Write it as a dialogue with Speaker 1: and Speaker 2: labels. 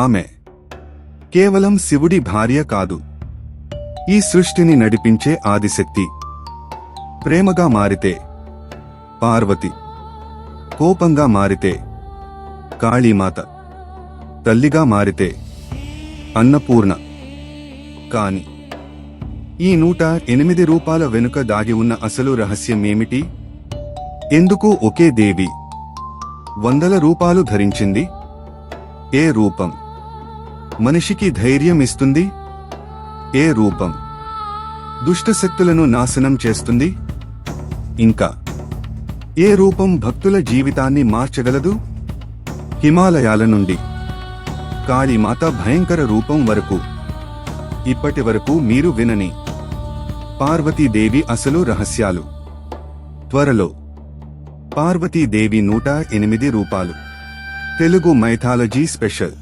Speaker 1: ఆమె కేవలం శివుడి భార్య కాదు, ఈ సృష్టిని నడిపించే ఆదిశక్తి. ప్రేమగా మారితే పార్వతి, కోపంగా మారితే కాళీమాత, తల్లిగా మారితే అన్నపూర్ణ. కాని ఈ 108 రూపాల వెనుక దాగి ఉన్న అసలు రహస్యమేమిటి? ఎందుకు ఒకే దేవి వందల రూపాలు ధరించింది? ఏ రూపం మనిషికి ధైర్యం ఇస్తుంది? ఏ రూపం దుష్టశక్తులను నాశనం చేస్తుంది? ఇంకా ఏ రూపం భక్తుల జీవితాన్ని మార్చగలదు? హిమాలయాల నుండి కాళీమాత భయంకర రూపం వరకు, ఇప్పటి వరకు మీరు వినని పార్వతీదేవి అసలు రహస్యాలు. త్వరలో పార్వతీదేవి 108 రూపాలు తెలుగు మైథాలజీ స్పెషల్.